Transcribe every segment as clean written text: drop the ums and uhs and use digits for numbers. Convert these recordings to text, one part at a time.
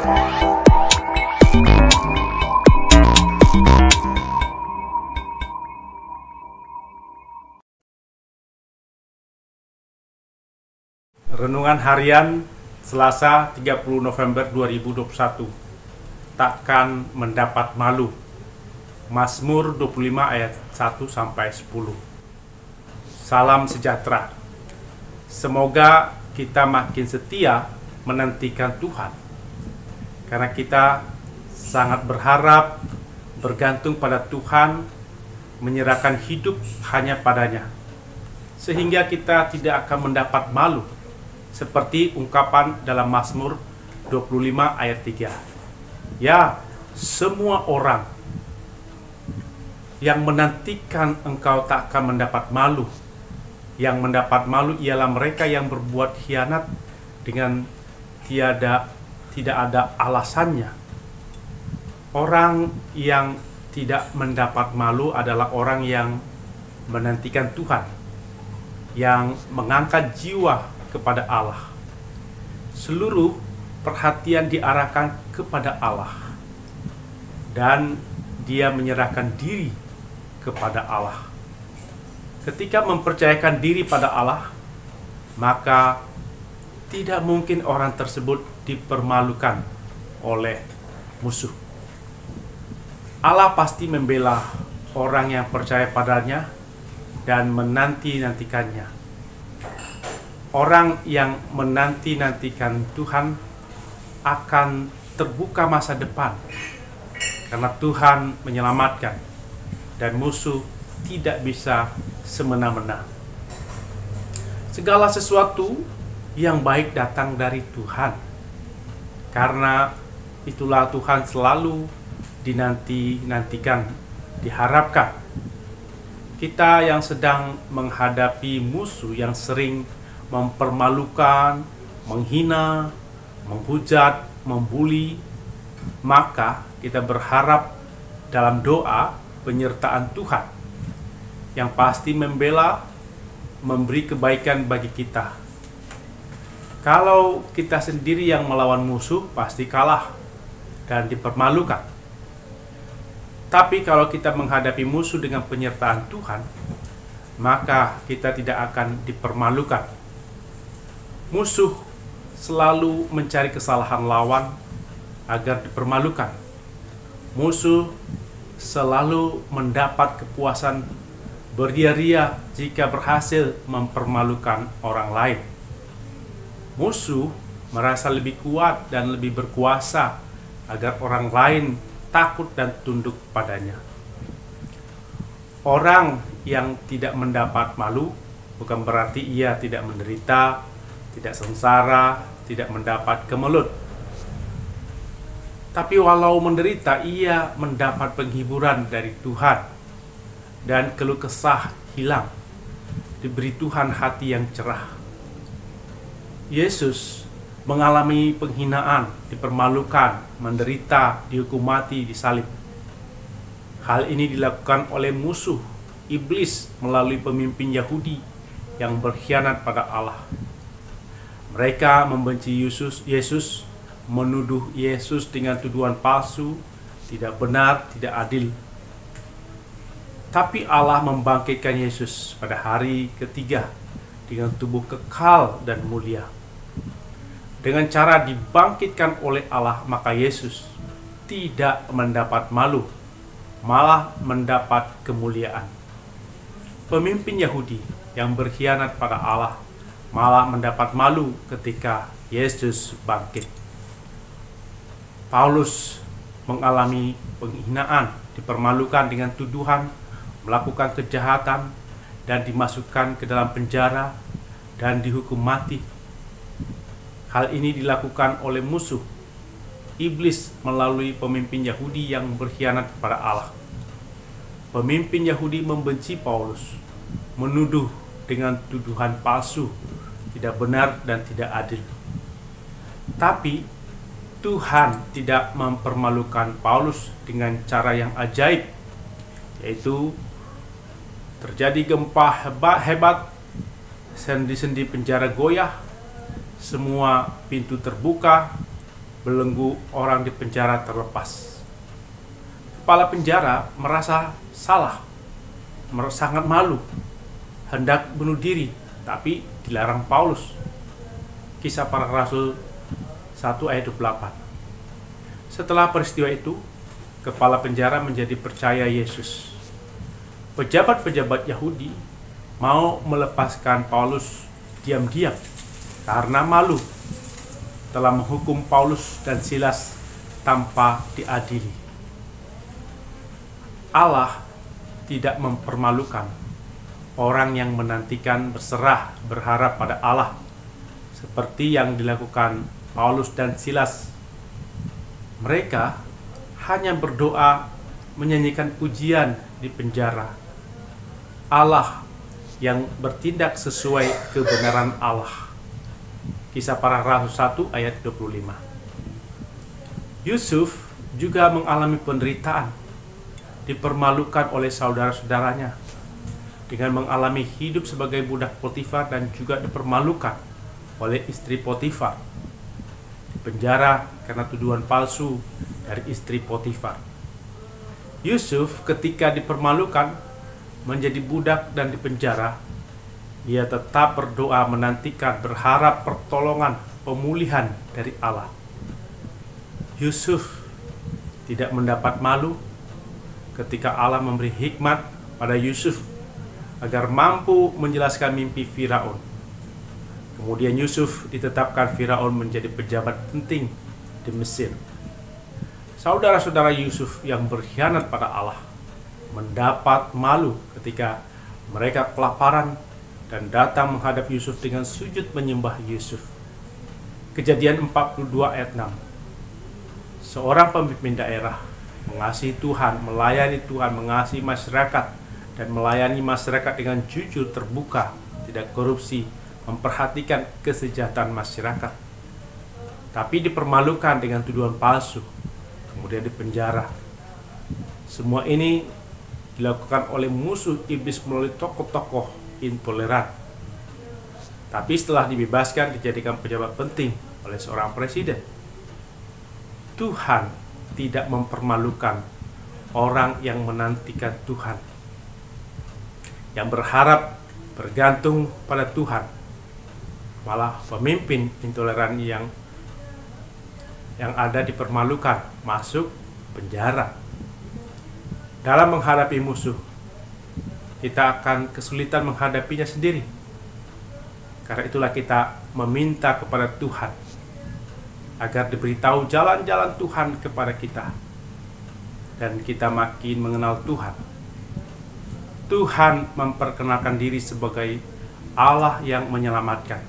Renungan Harian Selasa 30 November 2021. Takkan mendapat malu. Mazmur 25 ayat 1-10. Salam sejahtera. Semoga kita makin setia menantikan Tuhan, karena kita sangat berharap bergantung pada Tuhan, menyerahkan hidup hanya padanya, sehingga kita tidak akan mendapat malu, seperti ungkapan dalam Mazmur 25 ayat 3. Ya, semua orang yang menantikan engkau tak akan mendapat malu. Yang mendapat malu ialah mereka yang berbuat khianat dengan tidak ada alasannya. Orang yang tidak mendapat malu adalah orang yang menantikan Tuhan, yang mengangkat jiwa kepada Allah. Seluruh perhatian diarahkan kepada Allah, dan dia menyerahkan diri kepada Allah. Ketika mempercayakan diri pada Allah, maka tidak mungkin orang tersebut dipermalukan oleh musuh. Allah pasti membela orang yang percaya padanya dan menanti-nantikannya. Orang yang menanti-nantikan Tuhan akan terbuka masa depan, karena Tuhan menyelamatkan dan musuh tidak bisa semena-mena. Segala sesuatu yang baik datang dari Tuhan, karena itulah Tuhan selalu dinanti-nantikan, diharapkan. Kita yang sedang menghadapi musuh yang sering mempermalukan, menghina, menghujat, membuli, maka kita berharap dalam doa penyertaan Tuhan yang pasti membela, memberi kebaikan bagi kita. Kalau kita sendiri yang melawan musuh, pasti kalah dan dipermalukan. Tapi kalau kita menghadapi musuh dengan penyertaan Tuhan, maka kita tidak akan dipermalukan. Musuh selalu mencari kesalahan lawan agar dipermalukan. Musuh selalu mendapat kepuasan beria-ria jika berhasil mempermalukan orang lain. Musuh merasa lebih kuat dan lebih berkuasa agar orang lain takut dan tunduk padanya. Orang yang tidak mendapat malu bukan berarti ia tidak menderita, tidak sengsara, tidak mendapat kemelut. Tapi walau menderita, ia mendapat penghiburan dari Tuhan, dan keluh kesah hilang, diberi Tuhan hati yang cerah. Yesus mengalami penghinaan, dipermalukan, menderita, dihukum mati, disalib. Hal ini dilakukan oleh musuh, iblis, melalui pemimpin Yahudi yang berkhianat pada Allah. Mereka membenci Yesus, menuduh Yesus dengan tuduhan palsu, tidak benar, tidak adil. Tapi Allah membangkitkan Yesus pada hari ketiga dengan tubuh kekal dan mulia. Dengan cara dibangkitkan oleh Allah, maka Yesus tidak mendapat malu, malah mendapat kemuliaan. Pemimpin Yahudi yang berkhianat pada Allah malah mendapat malu ketika Yesus bangkit. Paulus mengalami penghinaan, dipermalukan dengan tuduhan, melakukan kejahatan, dan dimasukkan ke dalam penjara dan dihukum mati. Hal ini dilakukan oleh musuh, iblis, melalui pemimpin Yahudi yang berkhianat pada Allah. Pemimpin Yahudi membenci Paulus, menuduh dengan tuduhan palsu, tidak benar dan tidak adil. Tapi Tuhan tidak mempermalukan Paulus dengan cara yang ajaib, yaitu terjadi gempa hebat, sendi-sendi penjara goyah, semua pintu terbuka, belenggu orang di penjara terlepas. Kepala penjara merasa salah, sangat malu, hendak bunuh diri, tapi dilarang Paulus. Kisah Para Rasul 1 ayat 28. Setelah peristiwa itu, kepala penjara menjadi percaya Yesus. Pejabat-pejabat Yahudi mau melepaskan Paulus diam-diam karena malu telah menghukum Paulus dan Silas tanpa diadili. Allah tidak mempermalukan orang yang menantikan berserah berharap pada Allah seperti yang dilakukan Paulus dan Silas. Mereka hanya berdoa menyanyikan pujian di penjara. Allah yang bertindak sesuai kebenaran Allah. Kisah Para Rasul 1 ayat 25. Yusuf juga mengalami penderitaan, dipermalukan oleh saudara-saudaranya dengan mengalami hidup sebagai budak Potifar dan juga dipermalukan oleh istri Potifar. Di penjara karena tuduhan palsu dari istri Potifar. Yusuf ketika dipermalukan menjadi budak dan dipenjara, dia tetap berdoa menantikan berharap pertolongan pemulihan dari Allah. Yusuf tidak mendapat malu ketika Allah memberi hikmat pada Yusuf agar mampu menjelaskan mimpi Firaun. Kemudian Yusuf ditetapkan Firaun menjadi pejabat penting di Mesir. Saudara-saudara Yusuf yang berkhianat pada Allah mendapat malu ketika mereka kelaparan dan datang menghadap Yusuf dengan sujud menyembah Yusuf. Kejadian 42 ayat 6. Seorang pemimpin daerah mengasihi Tuhan, melayani Tuhan, mengasihi masyarakat, dan melayani masyarakat dengan jujur, terbuka, tidak korupsi, memperhatikan kesejahteraan masyarakat. Tapi dipermalukan dengan tuduhan palsu, kemudian dipenjara. Semua ini dilakukan oleh musuh iblis melalui tokoh-tokoh intoleran. Tapi setelah dibebaskan, dijadikan pejabat penting oleh seorang presiden. Tuhan tidak mempermalukan orang yang menantikan Tuhan, yang berharap bergantung pada Tuhan. Malah pemimpin intoleran yang ada dipermalukan, masuk penjara. Dalam menghadapi musuh, kita akan kesulitan menghadapinya sendiri. Karena itulah kita meminta kepada Tuhan agar diberitahu jalan-jalan Tuhan kepada kita, dan kita makin mengenal Tuhan. Tuhan memperkenalkan diri sebagai Allah yang menyelamatkan,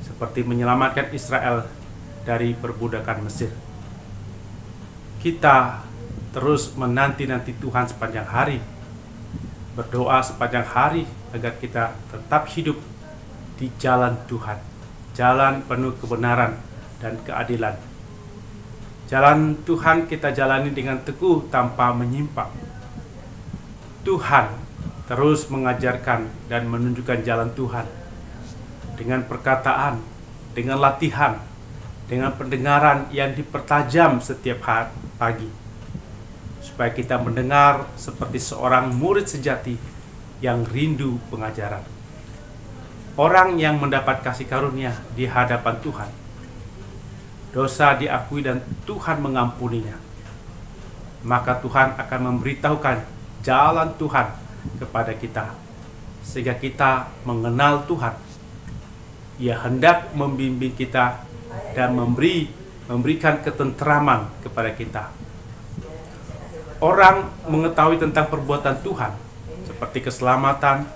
seperti menyelamatkan Israel dari perbudakan Mesir. Kita terus menanti-nanti Tuhan sepanjang hari, berdoa sepanjang hari agar kita tetap hidup di jalan Tuhan, jalan penuh kebenaran dan keadilan. Jalan Tuhan kita jalani dengan teguh tanpa menyimpang. Tuhan terus mengajarkan dan menunjukkan jalan Tuhan dengan perkataan, dengan latihan, dengan pendengaran yang dipertajam setiap pagi, supaya kita mendengar seperti seorang murid sejati yang rindu pengajaran. Orang yang mendapat kasih karunia di hadapan Tuhan, dosa diakui dan Tuhan mengampuninya, maka Tuhan akan memberitahukan jalan Tuhan kepada kita, sehingga kita mengenal Tuhan. Ia hendak membimbing kita dan memberikan ketenteraman kepada kita. Orang mengetahui tentang perbuatan Tuhan seperti keselamatan,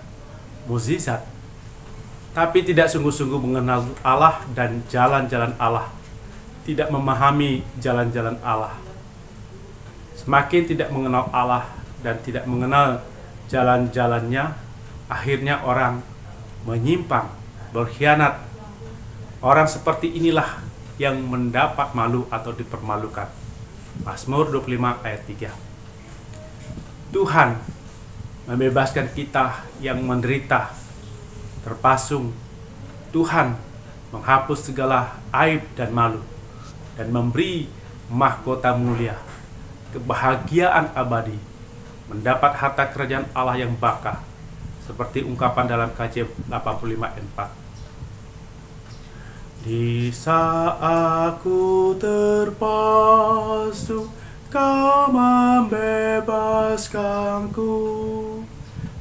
mukjizat, tapi tidak sungguh-sungguh mengenal Allah dan jalan-jalan Allah, tidak memahami jalan-jalan Allah. Semakin tidak mengenal Allah dan tidak mengenal jalan-jalannya, akhirnya orang menyimpang, berkhianat. Orang seperti inilah yang mendapat malu atau dipermalukan. Mazmur 25 ayat 3. Tuhan membebaskan kita yang menderita, terpasung. Tuhan menghapus segala aib dan malu, dan memberi mahkota mulia, kebahagiaan abadi, mendapat harta kerajaan Allah yang bakah, seperti ungkapan dalam KJ 85 ayat 4. Di saat aku terpasu, Kau membebaskanku,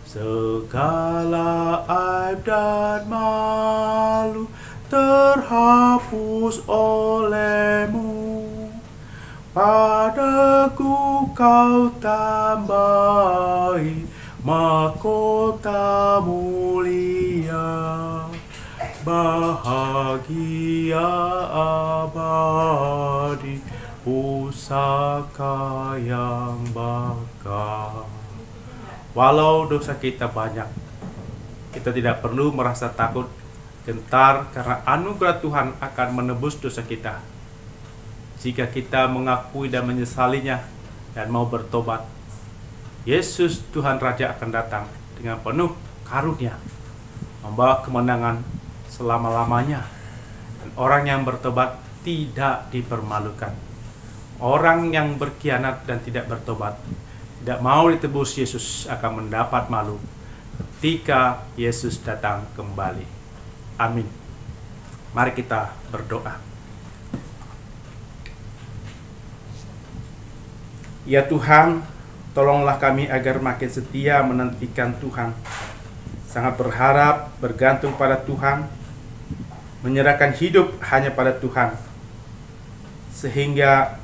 segala aib dan malu terhapus oleh-Mu. Padaku Kau tambahi mahkota mulia, bahagia abadi, pusaka yang bakal. Walau dosa kita banyak, kita tidak perlu merasa takut, gentar, karena anugerah Tuhan akan menebus dosa kita. Jika kita mengakui dan menyesalinya dan mau bertobat, Yesus Tuhan Raja akan datang dengan penuh karunia, membawa kemenangan selama-lamanya. Dan orang yang bertobat tidak dipermalukan. Orang yang berkhianat dan tidak bertobat, tidak mau ditebus Yesus, akan mendapat malu ketika Yesus datang kembali. Amin. Mari kita berdoa. Ya Tuhan, tolonglah kami agar makin setia menantikan Tuhan, sangat berharap, bergantung pada Tuhan, menyerahkan hidup hanya pada Tuhan, sehingga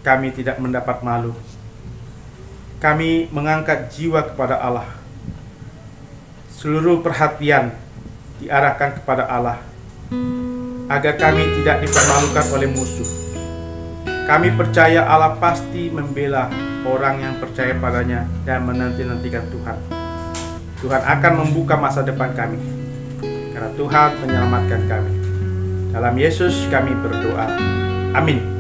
kami tidak mendapat malu. Kami mengangkat jiwa kepada Allah. Seluruh perhatian diarahkan kepada Allah, agar kami tidak dipermalukan oleh musuh. Kami percaya Allah pasti membela orang yang percaya padanya dan menanti-nantikan Tuhan. Tuhan akan membuka masa depan kami, karena Tuhan menyelamatkan kami. Dalam Yesus kami berdoa. Amin.